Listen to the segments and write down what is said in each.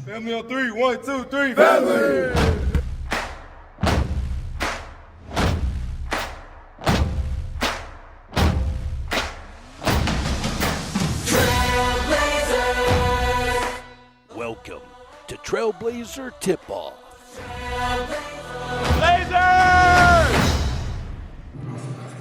Family on three. 1, 2, 3. Family! Welcome to Trailblazer Tipoff. Blazers!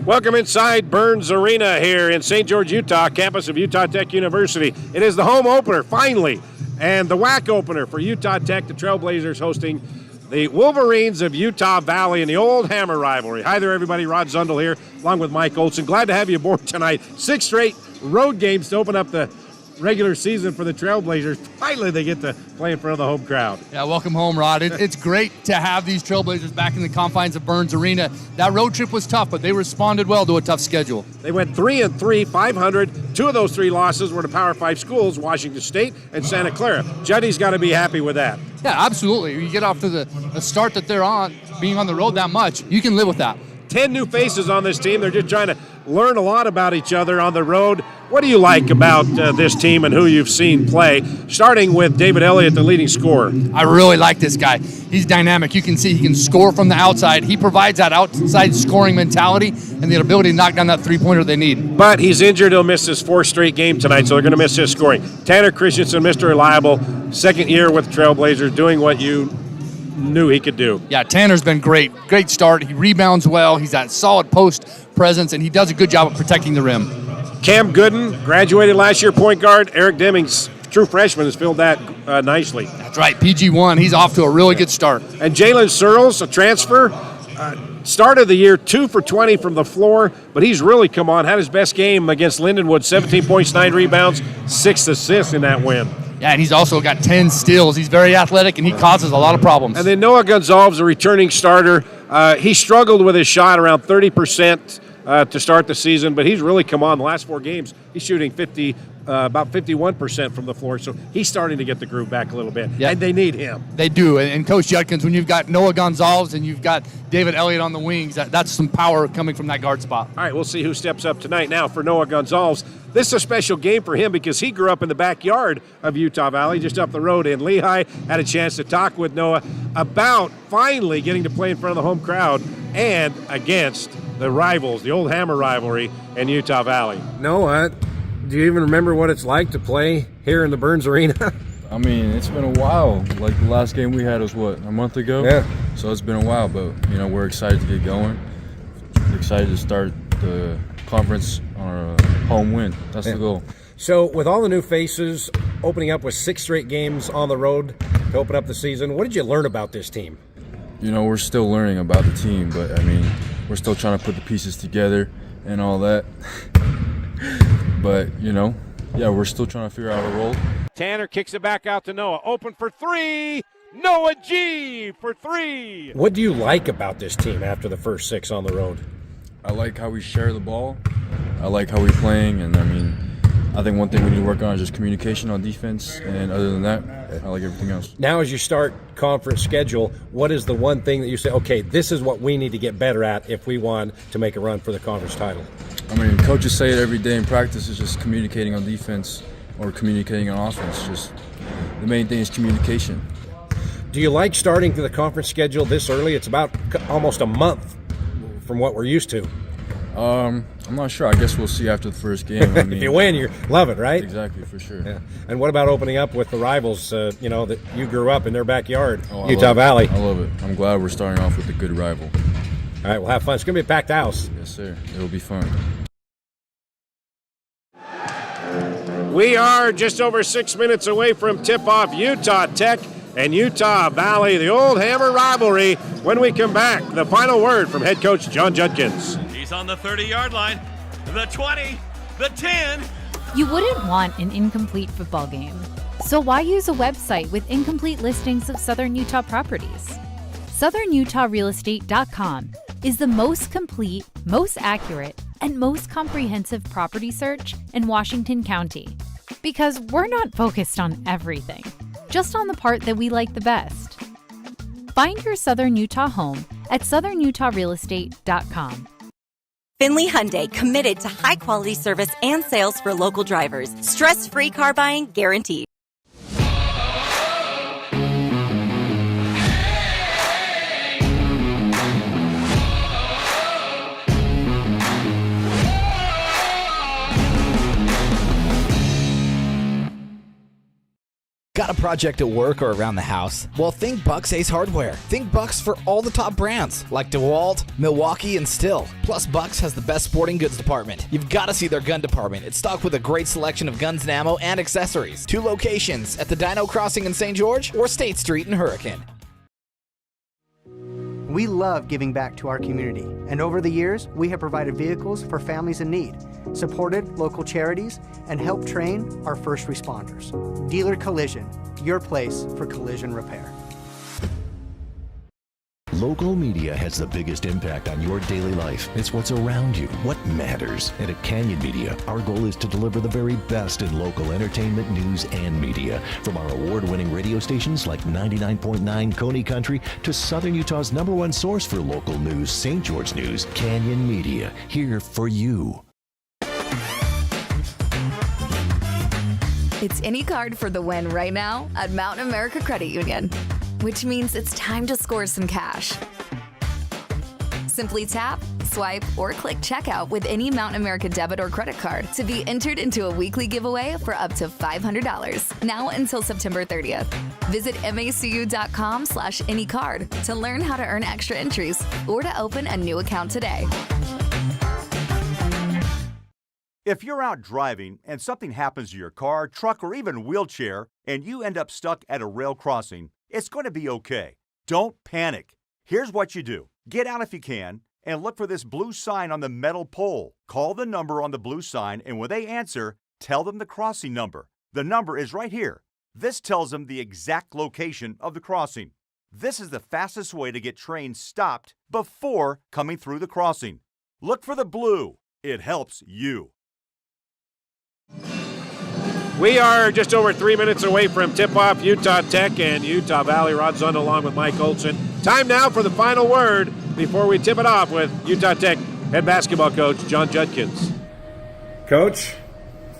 Welcome inside Burns Arena here in St. George, Utah, campus of Utah Tech University. It is the home opener, finally, and the WAC opener for Utah Tech. The Trailblazers hosting the Wolverines of Utah Valley in the old Hammer rivalry. Hi there, everybody. Rod Zundel here, along with Mike Olson. Glad to have you aboard tonight. 6 straight road games to open up the regular season for the Trailblazers. Finally, they get to play in front of the home crowd. Yeah, welcome home, Rod. It's great to have these Trailblazers back in the confines of Burns Arena. That road trip was tough, but they responded well to a tough schedule. They went 3-3, 500. 2 of those 3 losses were to Power 5 schools, Washington State and Santa Clara. Juddy's got to be happy with that. Yeah, absolutely. You get off to the start that they're on, being on the road that much, you can live with that. 10 new faces on this team. They're just trying to learn a lot about each other on the road. What do you like about this team and who you've seen play? Starting with David Elliott, the leading scorer. I really like this guy. He's dynamic. You can see he can score from the outside. He provides that outside scoring mentality and the ability to knock down that three-pointer they need. But he's injured. He'll miss his 4th straight game tonight, so they're going to miss his scoring. Tanner Christensen, Mr. Reliable, 2nd year with Trailblazers, doing what you knew he could do. Yeah, Tanner's been great. Great start. He rebounds well. He's got solid post presence, and he does a good job of protecting the rim. Cam Gooden, graduated last year, point guard. Eric Demings, true freshman, has filled that nicely. That's right, PG1. He's off to a really good start. And Jalen Searles, a transfer, started the year 2 for 20 from the floor, but he's really come on, had his best game against Lindenwood, 17 points, 9 rebounds, 6 assists in that win. Yeah, and he's also got 10 steals. He's very athletic, and he causes a lot of problems. And then Noah Gonzalez, a returning starter. He struggled with his shot, around 30% to start the season, but he's really come on the last 4 games. He's shooting about 51% from the floor, so he's starting to get the groove back a little bit. Yeah. And they need him. They do. And Coach Judkins, when you've got Noah Gonzalez and you've got David Elliott on the wings, that's some power coming from that guard spot. All right, we'll see who steps up tonight. Now for Noah Gonzalez, this is a special game for him because he grew up in the backyard of Utah Valley, just up the road in Lehigh. Had a chance to talk with Noah about finally getting to play in front of the home crowd and against the rivals, the old Hammer rivalry in Utah Valley. Noah, do you even remember what it's like to play here in the Burns Arena? I mean, it's been a while. Like the last game we had was what, a month ago? Yeah. So it's been a while, but we're excited to get going. We're excited to start the conference on a home win. That's the goal. So with all the new faces, opening up with 6 straight games on the road to open up the season, what did you learn about this team? We're still learning about the team, but I mean, we're still trying to put the pieces together and all that. But, we're still trying to figure out our role. Tanner kicks it back out to Noah. Open for 3. Noah G for 3. What do you like about this team after the first 6 on the road? I like how we share the ball. I like how we're playing, and I think one thing we need to work on is just communication on defense, and other than that, I like everything else. Now as you start conference schedule, what is the one thing that you say, okay, this is what we need to get better at if we want to make a run for the conference title? I mean, coaches say it every day in practice is just communicating on defense or communicating on offense. Just the main thing is communication. Do you like starting the conference schedule this early? It's about almost a month from what we're used to. I'm not sure. I guess we'll see after the first game. I mean, if you win, you love it, right? Exactly, for sure. Yeah. And what about opening up with the rivals, that you grew up in their backyard, Oh, Utah Valley? I love it. I'm glad we're starting off with a good rival. All right, we'll have fun. It's going to be a packed house. Yes, sir. It'll be fun. We are just over 6 minutes away from tip-off Utah Tech and Utah Valley, the old Hammer rivalry. When we come back, the final word from head coach John Judkins. He's on the 30-yard line, the 20, the 10. You wouldn't want an incomplete football game. So why use a website with incomplete listings of Southern Utah properties? SouthernUtahRealestate.com is the most complete, most accurate, and most comprehensive property search in Washington County. Because we're not focused on everything, just on the part that we like the best. Find your Southern Utah home at SouthernUtahRealestate.com. Finley Hyundai, committed to high-quality service and sales for local drivers. Stress-free car buying guaranteed. Got a project at work or around the house? Well, think Bucks Ace Hardware. Think Bucks for all the top brands like DeWalt, Milwaukee, and Stihl. Plus, Bucks has the best sporting goods department. You've got to see their gun department. It's stocked with a great selection of guns and ammo and accessories. 2 locations at the Dino Crossing in St. George or State Street in Hurricane. We love giving back to our community, and over the years, we have provided vehicles for families in need, supported local charities, and helped train our first responders. Dealer Collision, your place for collision repair. Local media has the biggest impact on your daily life. It's what's around you, what matters. And at Canyon Media, our goal is to deliver the very best in local entertainment, news, and media. From our award-winning radio stations like 99.9 Coney Country to Southern Utah's #1 source for local news, St. George News, Canyon Media, here for you. It's any card for the win right now at Mountain America Credit Union, which means it's time to score some cash. Simply tap, swipe, or click checkout with any Mountain America debit or credit card to be entered into a weekly giveaway for up to $500, now until September 30th. Visit macu.com/anycard to learn how to earn extra entries or to open a new account today. If you're out driving and something happens to your car, truck, or even wheelchair, and you end up stuck at a rail crossing, it's going to be okay. Don't panic. Here's what you do. Get out if you can and look for this blue sign on the metal pole. Call the number on the blue sign, and when they answer, tell them the crossing number. The number is right here. This tells them the exact location of the crossing. This is the fastest way to get trains stopped before coming through the crossing. Look for the blue. It helps you. We are just over 3 minutes away from tip-off. Utah Tech and Utah Valley. Rod Zund along with Mike Olson. Time now for the final word before we tip it off with Utah Tech head basketball coach John Judkins. Coach,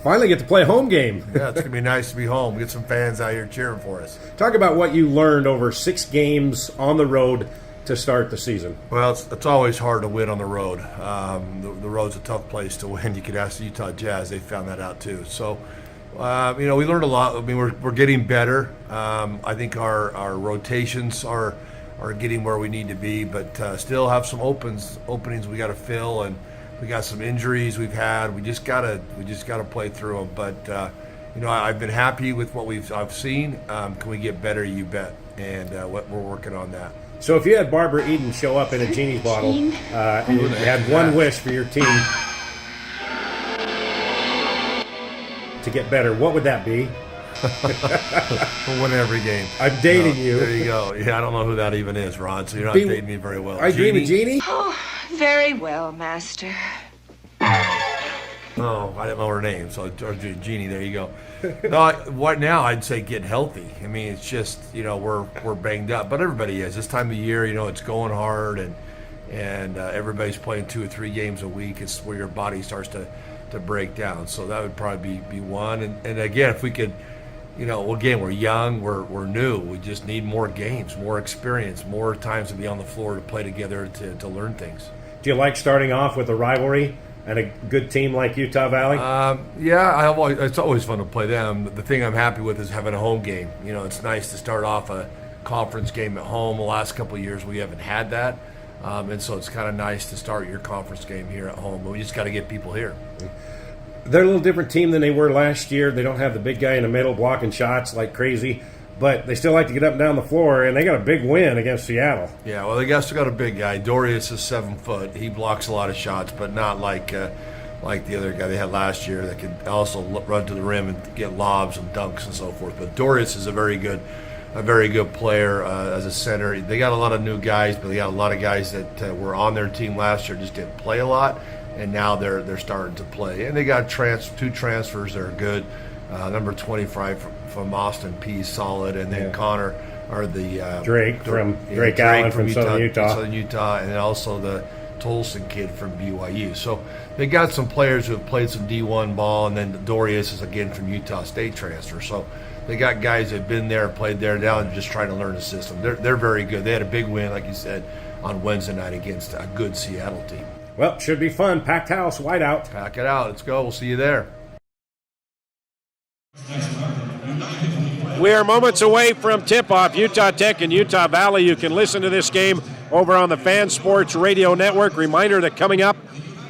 finally get to play a home game. Yeah, it's going to be nice to be home. Get some fans out here cheering for us. Talk about what you learned over 6 games on the road to start the season. Well, it's always hard to win on the road. The road's a tough place to win. You could ask the Utah Jazz. They found that out too. So, we learned a lot. I mean, we're getting better. I think our rotations are getting where we need to be, but still have some openings we got to fill, and we got some injuries we've had. We just gotta play through them. But I've been happy with what I've seen. Can we get better? You bet. And we're working on that. So if you had Barbara Eden show up in a genie's bottle and you had one wish for your team to get better, what would that be? We'll win every game. I'm dating you. There you go. Yeah, I don't know who that even is, Ron, so you're not dating me very well. I dream a genie? Oh, very well, Master. Oh, I didn't know her name, so Jeannie, there you go. No, what now? I'd say get healthy. I mean, it's just, we're banged up, but everybody is. This time of year, it's going hard, and everybody's playing 2 or 3 games a week. It's where your body starts to break down. So that would probably be one. And again, if we could, again, we're young, we're new. We just need more games, more experience, more times to be on the floor to play together to learn things. Do you like starting off with a rivalry and a good team like Utah Valley? Yeah, it's always fun to play them. The thing I'm happy with is having a home game. It's nice to start off a conference game at home. The last couple of years we haven't had that. And so it's kind of nice to start your conference game here at home. But we just got to get people here. They're a little different team than they were last year. They don't have the big guy in the middle blocking shots like crazy. But they still like to get up and down the floor, and they got a big win against Seattle. Yeah, well, they still got a big guy. Dorius is 7 foot. He blocks a lot of shots, but not like the other guy they had last year that could also run to the rim and get lobs and dunks and so forth. But Dorius is a very good player as a center. They got a lot of new guys, but they got a lot of guys that were on their team last year just didn't play a lot, and now they're starting to play. And they got 2 transfers that are good. Number 25 from Austin Peay's solid, and then Connor or the Drake Allen from Southern Utah, and then also the Tolson kid from BYU. So they got some players who have played some D1 ball, and then Dorius is again from Utah State transfer. So they got guys that have been there, played there, now and just trying to learn the system. They're very good. They had a big win, like you said, on Wednesday night against a good Seattle team. Well, should be fun. Packed house, white out. Pack it out. Let's go. We'll see you there. We are moments away from tip-off, Utah Tech and Utah Valley. You can listen to this game over on the Fan Sports Radio Network. Reminder that coming up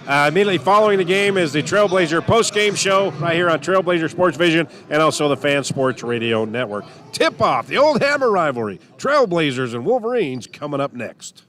immediately following the game is the Trailblazer post-game show right here on Trailblazer Sports Vision and also the Fan Sports Radio Network. Tip-off, the old hammer rivalry, Trailblazers and Wolverines coming up next.